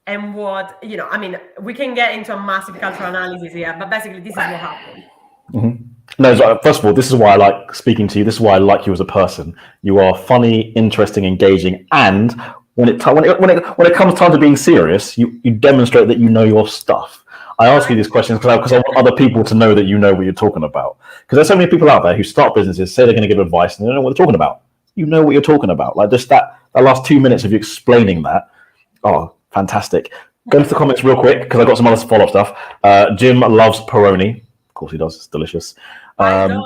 And what, you know, I mean, we can get into a massive cultural analysis here, but basically this is what happened. No, first of all, this is why I like speaking to you. This is why I like you as a person. You are funny, interesting, engaging, and when it comes time to being serious, you demonstrate that you know your stuff. I ask you these questions because I want other people to know that you know what you're talking about. Because there's so many people out there who start businesses, say they're going to give advice, and they don't know what they're talking about. You know what you're talking about. Like just that last 2 minutes of you explaining that. Oh, fantastic. Go into the comments real quick because I've got some other follow-up stuff. Jim loves Peroni. Of course he does. It's delicious. I don't.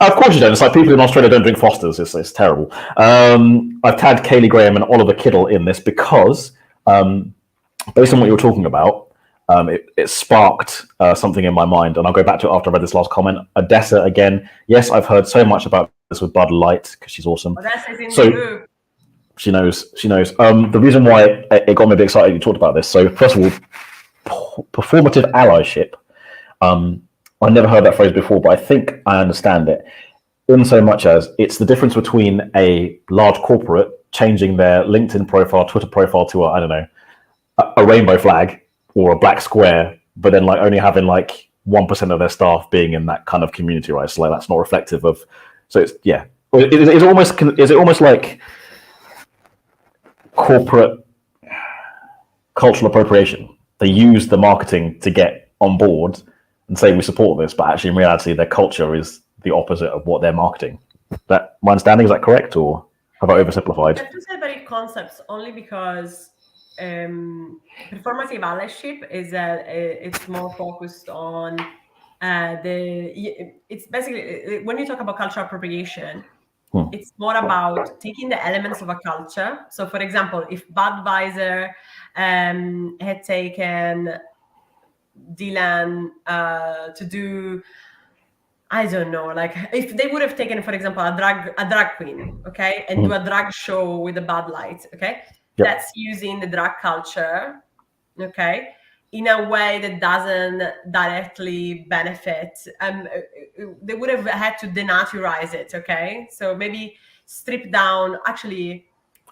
Of course you don't. It's like people in Australia don't drink Fosters. It's terrible. I've tagged Kaylee Graham and Oliver Kittle in this because based on what you were talking about, it sparked something in my mind, and I'll go back to it after I read this last comment. Odessa again. Yes, I've heard so much about this with Bud Light because she's awesome. Odessa's in the group. She knows. The reason why it got me a bit excited you talked about this. So first of all, performative allyship. I never heard that phrase before, but I think I understand it in so much as it's the difference between a large corporate changing their LinkedIn profile, Twitter profile to a rainbow flag or a black square, but then like only having like 1% of their staff being in that kind of community, right? So like that's not reflective of. So it's Is it almost like corporate cultural appropriation? They use the marketing to get on board and say we support this, but actually in reality their culture is the opposite of what they're marketing. That my understanding, is that correct, or have I oversimplified? I have two separate concepts only because performative allyship is it's more focused on it's basically when you talk about cultural appropriation, it's more about taking the elements of a culture. So, for example, if Budweiser had taken Dylan to do, I don't know, like if they would have taken, for example, a drag queen, okay, and do a drag show with a Bud Light, okay, that's using the drag culture, okay, in a way that doesn't directly benefit. They would have had to denaturize it, okay, so maybe strip down. Actually,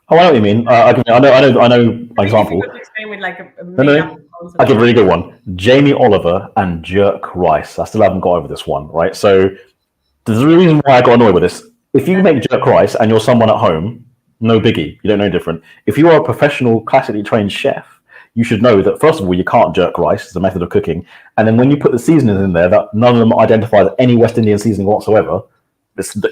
Oh, I know what you mean. I know. Example. Difficult to explain with like a No. I give a really good one. Jamie Oliver and Jerk Rice. I still haven't got over this one, right? So there's a reason why I got annoyed with this. If you make Jerk Rice and you're someone at home, no biggie. You don't know different. If you are a professional, classically trained chef, you should know that, first of all, you can't jerk rice. It's a method of cooking. And then when you put the seasonings in there, that none of them identify as any West Indian seasoning whatsoever.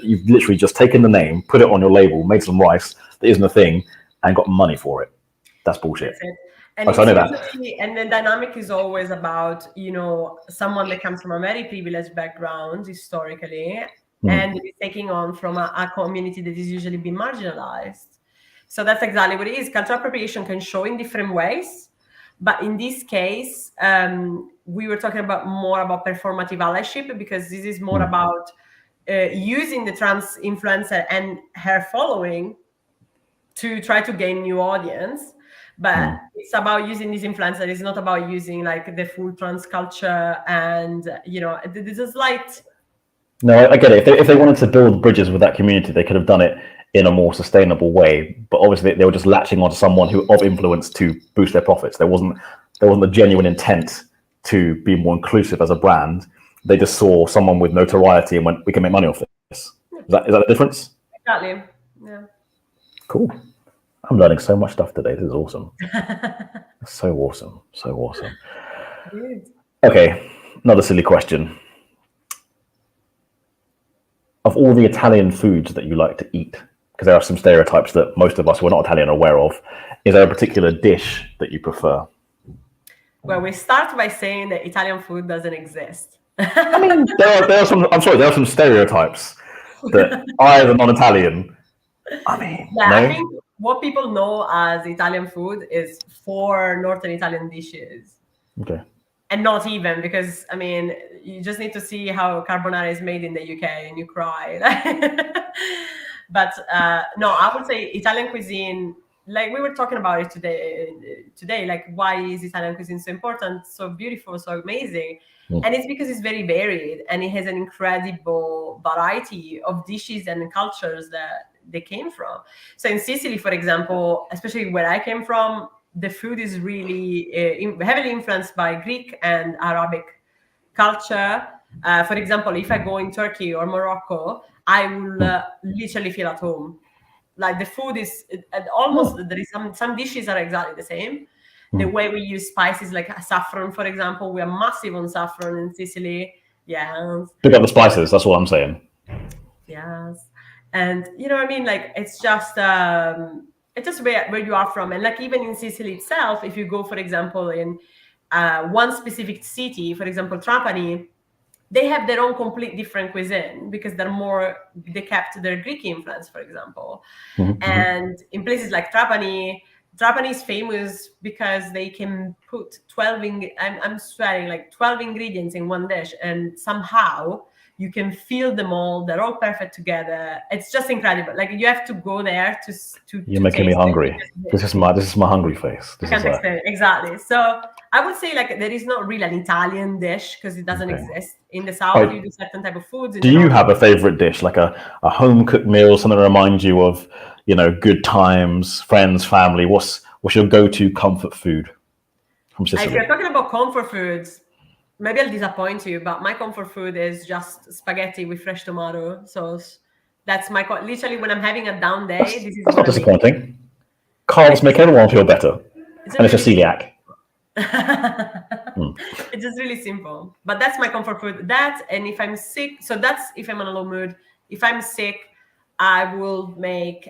You've literally just taken the name, put it on your label, made some rice that isn't a thing, and got money for it. That's bullshit. And, I know that. And the dynamic is always about, someone that comes from a very privileged background historically, and is taking on from a community that is usually being marginalized. So that's exactly what it is. Cultural appropriation can show in different ways. But in this case, we were talking more about performative allyship, because this is more about using the trans influencer and her following to try to gain new audience. But it's about using this influencer. It's not about using like the full trans culture. And, there's a slight... No, I get it. If they wanted to build bridges with that community, they could have done it in a more sustainable way. But obviously they were just latching onto someone of influence to boost their profits. There wasn't a genuine intent to be more inclusive as a brand. They just saw someone with notoriety and went, we can make money off this. Is that the difference? Exactly. Yeah. Cool. I'm learning so much stuff today. This is awesome. So awesome. So awesome. Good. Okay, another silly question. Of all the Italian foods that you like to eat, because there are some stereotypes that most of us who are not Italian are aware of, is there a particular dish that you prefer? Well, we start by saying that Italian food doesn't exist. I mean, there are some stereotypes that I, as a non-Italian, I think what people know as Italian food is 4 Northern Italian dishes. Okay. And not even, because, you just need to see how carbonara is made in the UK and you cry. But no, I would say Italian cuisine, like we were talking about it today, like why is Italian cuisine so important, so beautiful, so amazing? And it's because it's very varied and it has an incredible variety of dishes and cultures that they came from. So in Sicily, for example, especially where I came from, the food is really heavily influenced by Greek and Arabic culture. For example, if I go in Turkey or Morocco, I will literally feel at home. Like the food is almost, there is some dishes are exactly the same. The way we use spices, like saffron, for example, we are massive on saffron in Sicily. Yes. Pick up the spices. That's what I'm saying. Yes. And like it's just where you are from. And like even in Sicily itself, if you go, for example, in one specific city, for example, Trapani, they have their own complete different cuisine because they kept their Greek influence, for example. And in places like Trapani is famous because they can put 12 ingredients in one dish, and somehow you can feel them all. They're all perfect together. It's just incredible. Like you have to go there to You're making me hungry. This is my hungry face. I can't explain it. Exactly. So I would say like there is not really an Italian dish because it doesn't exist. In the South, you do certain type of foods. Do you have a favorite dish, like a home cooked meal, something that reminds you of, good times, friends, family? What's your go-to comfort food from Sicily? If you're talking about comfort foods, maybe I'll disappoint you, but my comfort food is just spaghetti with fresh tomato sauce. That's literally when I'm having a down day. That's not disappointing. Carbs make everyone feel better, and it's a celiac. It's just really simple, but that's my comfort food. That, and if I'm sick, so that's if I'm in a low mood. If I'm sick, I will make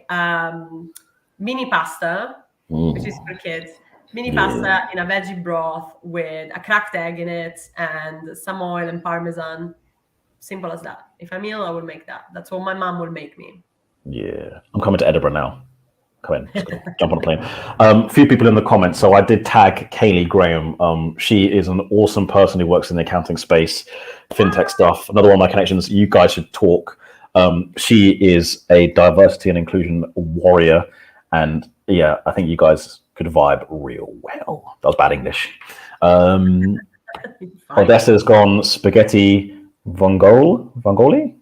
mini pasta, which is for kids, Mini Yeah. pasta in a veggie broth with a cracked egg in it and some oil and parmesan. Simple as that. If I'm ill, I will make that. That's what my mom will make me. Yeah. I'm coming to Edinburgh now. Come in. Just gonna jump on a plane. Few people in the comments. So I did tag Kaylee Graham. She is an awesome person who works in the accounting space, fintech stuff. Another one of my connections. You guys should talk. She is a diversity and inclusion warrior. And yeah, I think you guys could vibe real well. That was bad English. Odessa's gone spaghetti vongole? Vongole.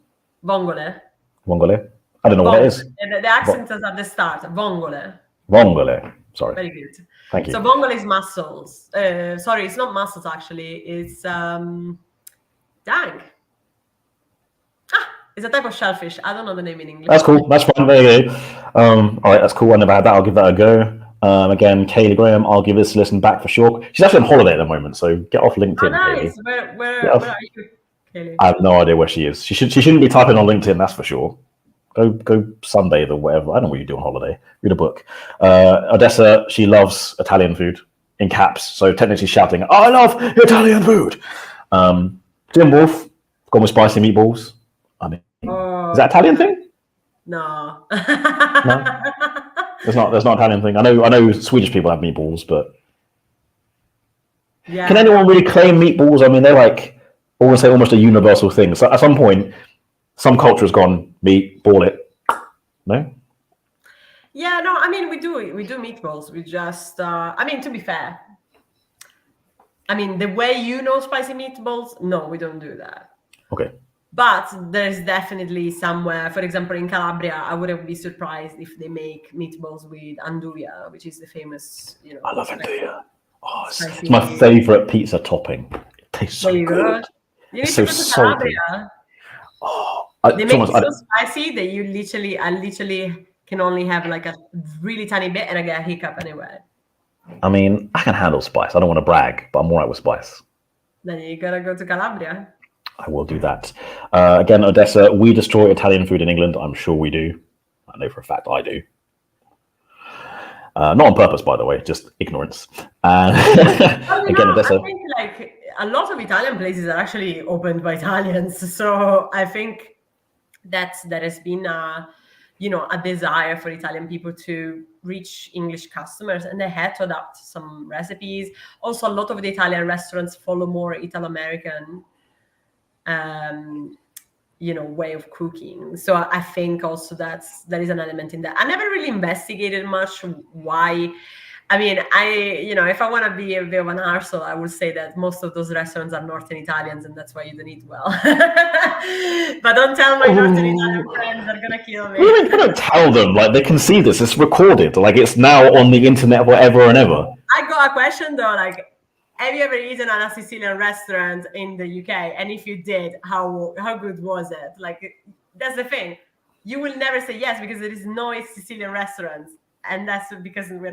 Vongole? I don't know what that is. The accent is at the start. Vongole. Vongole. Sorry. Very good. Thank you. So vongole is mussels. Sorry, it's not mussels actually. It's dang. It's a type of shellfish. I don't know the name in English. That's cool. That's fine. There you go. All right, that's cool. I never had that. I'll give that a go. Again, Kaylee Graham, I'll give this a listen back for sure. She's actually on holiday at the moment, so get off LinkedIn. Oh, nice. Kaylee. Where are you, Kaylee? I have no idea where she is. She shouldn't be typing on LinkedIn, that's for sure. Go sunbathe or whatever. I don't know what you do on holiday. Read a book. Odessa, she loves Italian food in caps, so technically shouting, "I love Italian food." Jim Wolf, gone with spicy meatballs. I mean, is that Italian thing? No. No. There's not Italian thing. I know Swedish people have meatballs, but Yeah. Can anyone really claim meatballs? I mean, they're like almost a universal thing. So at some point, some culture has gone meat, ball it. No. Yeah, no. I mean, we do meatballs. We just, I mean, to be fair, I mean, the way you know spicy meatballs, no, we don't do that. Okay. But there's definitely somewhere, for example, in Calabria, I wouldn't be surprised if they make meatballs with andouille, which is the famous, I love andouille. Oh, it's my favorite pizza topping. It tastes so good. You need to go to Calabria. Oh, they make it so spicy that I literally can only have like a really tiny bit and I get a hiccup anyway. I mean, I can handle spice. I don't want to brag, but I'm all right with spice. Then you gotta go to Calabria. I will do that. Again, Odessa, we destroy Italian food in England. I'm sure we do. I know for a fact I do. Not on purpose, by the way, just ignorance. Again, Odessa. I think like a lot of Italian places are actually opened by Italians. So I think that there has been a desire for Italian people to reach English customers, and they had to adapt some recipes. Also, a lot of the Italian restaurants follow more Italo-American way of cooking. So I think also there is an element in that. I never really investigated much why. I mean, if I want to be a bit of an arsehole, I would say that most of those restaurants are Northern Italians, and that's why you don't eat well. But don't tell my Northern Italian friends; they're gonna kill me. You don't tell them. Like, they can see this. It's recorded. Like, it's now on the internet forever and ever. I got a question though. Like, have you ever eaten at a Sicilian restaurant in the UK? And if you did, how good was it? Like, that's the thing. You will never say yes because there is no Sicilian restaurants. And that's because we're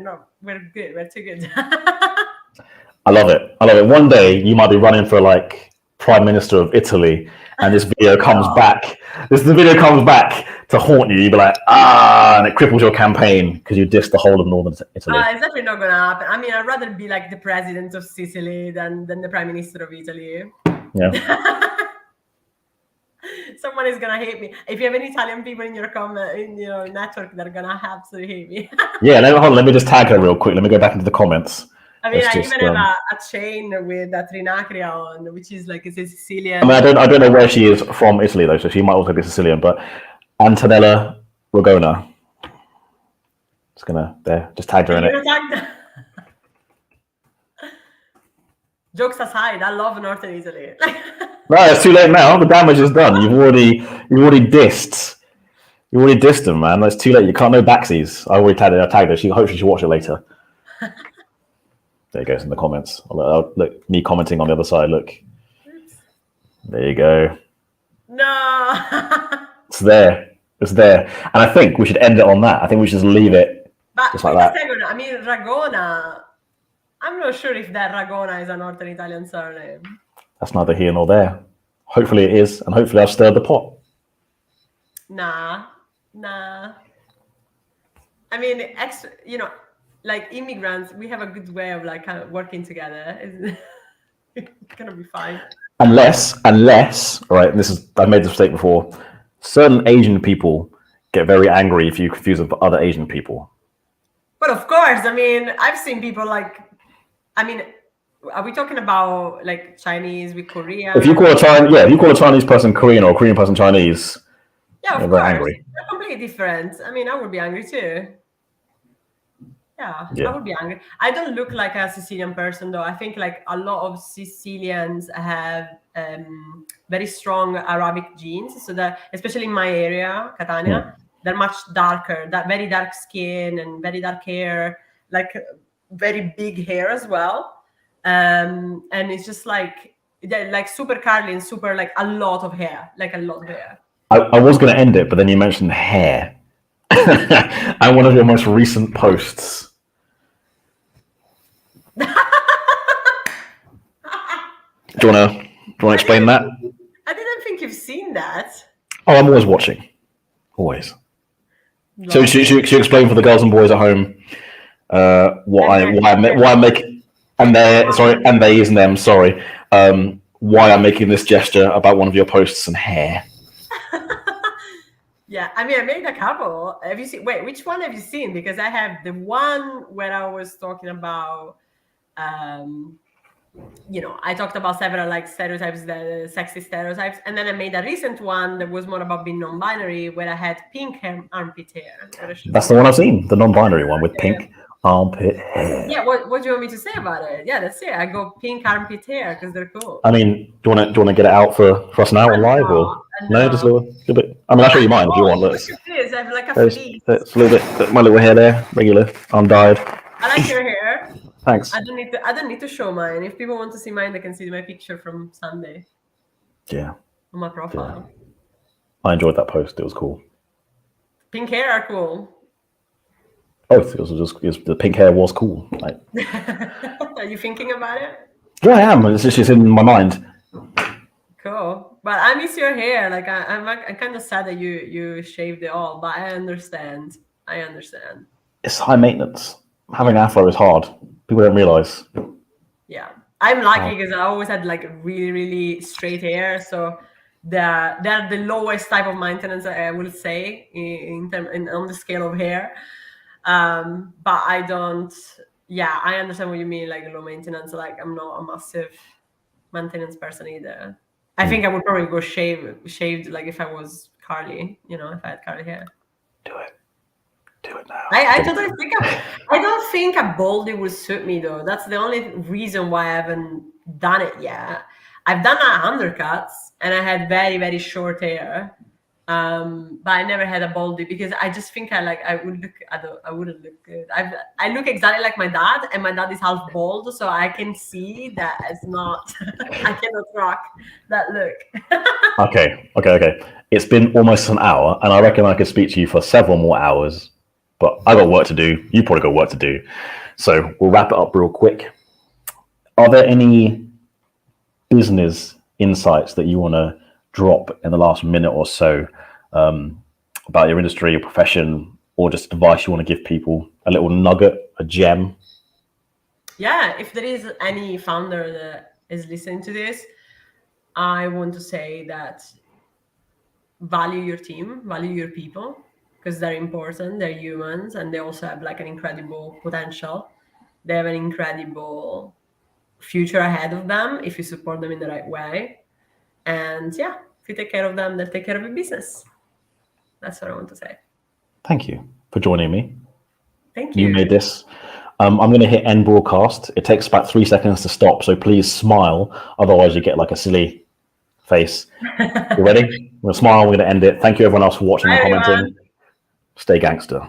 good. We're too good. I love it. One day you might be running for like Prime Minister of Italy, and this video comes back. The video comes back to haunt you. You'd be like, and it cripples your campaign because you dissed the whole of Northern Italy. It's definitely not going to happen. I mean, I'd rather be like the president of Sicily than the Prime Minister of Italy. Yeah. Someone is gonna hate me. If you have any Italian people in your network, they're gonna absolutely hate me. Yeah, hold on, let me just tag her real quick. Let me go back into the comments. I mean, I even have a chain with a Trinacria on, which is like it's a Sicilian. I mean, I don't know where she is from Italy though, so she might also be Sicilian. But Antonella Rogona, just tagged her in it. Jokes aside, I love Northern Italy. No, it's too late now. The damage is done. You've already dissed. You already dissed them, man. It's too late. You can't know backsies. I already tagged her. Hopefully she'll watch it later. There it goes in the comments. Look, me commenting on the other side. Look. There you go. No. It's there. And I think we should end it on that. I think we should just leave it just like that. I mean, Ragona. I'm not sure if that Ragona is a Northern Italian surname. That's neither here nor there. Hopefully it is, and hopefully I've stirred the pot. Nah. I mean, like immigrants, we have a good way of like kind of working together. It's gonna be fine. Unless, right, and I've made this mistake before, certain Asian people get very angry if you confuse them with other Asian people. But of course, I mean, I've seen people like, I mean, are we talking about like Chinese with Korean? If you call a Chinese person Korean or a Korean person Chinese, yeah, they're very angry. They're completely different. I mean, I would be angry too. Yeah, I would be angry. I don't look like a Sicilian person though. I think like a lot of Sicilians have very strong Arabic genes. So that, especially in my area, Catania, they're much darker, that very dark skin and very dark hair, like very big hair as well. And it's just like, they're like super curly and super like a lot of hair, like a lot of hair. I was going to end it, but then you mentioned hair. And one of your most recent posts. Do you want to explain that? I didn't think you've seen that. Oh, I'm always watching. Always. So she explain for the girls and boys at home why I'm making, and they and them. Sorry, why I'm making this gesture about one of your posts and hair. Yeah, I mean, I made a couple. Have you seen? Wait, which one have you seen? Because I have the one where I was talking about, you know, I talked about several like stereotypes, the sexy stereotypes, and then I made a recent one that was more about being non-binary, where I had pink armpit hair. That's the one I've seen, the non-binary one with pink armpit hair. Yeah, what do you want me to say about it? Yeah, that's it. I go pink armpit hair because they're cool. I mean, do you want to get it out for us now on live or no? Just a little bit. I mean, I'll show you mine if you want. Look at this. I have like a fleece. It's a little bit. My little hair there, regular, undyed. I like your hair. Thanks. I don't need to show mine. If people want to see mine, they can see my picture from Sunday. Yeah. On my profile. Yeah. I enjoyed that post. It was cool. Pink hair are cool. Both. The pink hair was cool. Like, are you thinking about it? Yeah, I am. It's just in my mind. Cool. But I miss your hair. Like I'm kind of sad that you shaved it all. But I understand. It's high maintenance. Having an afro is hard. People don't realize. Yeah, I'm lucky because I always had like really, really straight hair. So they're the lowest type of maintenance, I would say, on the scale of hair. But I don't. Yeah, I understand what you mean. Like low maintenance. Like I'm not a massive maintenance person either. I think I would probably go shaved like if I was curly. You know, if I had curly hair. Do it now. I totally think I don't think a baldy would suit me though. That's the only reason why I haven't done it yet. I've done undercuts and I had very, very short hair, but I never had a baldy because I just think I wouldn't look good. I look exactly like my dad, and my dad is half bald, so I can see that it's not. I cannot rock that look. Okay. It's been almost an hour, and I reckon I could speak to you for several more hours. But I got work to do. You probably got work to do. So we'll wrap it up real quick. Are there any business insights that you want to drop in the last minute or so about your industry, your profession, or just advice you want to give people? A little nugget, a gem? Yeah, if there is any founder that is listening to this, I want to say that value your team, value your people. Because they're important, they're humans, and they also have like an incredible potential. They have an incredible future ahead of them if you support them in the right way. And yeah, if you take care of them, they'll take care of your business. That's what I want to say. Thank you for joining me. Thank you. You made this. I'm going to hit end broadcast. It takes about 3 seconds to stop, so please smile. Otherwise, you get like a silly face. You ready? We're going to smile. We're going to end it. Thank you, everyone else, for watching and commenting. Stay gangster.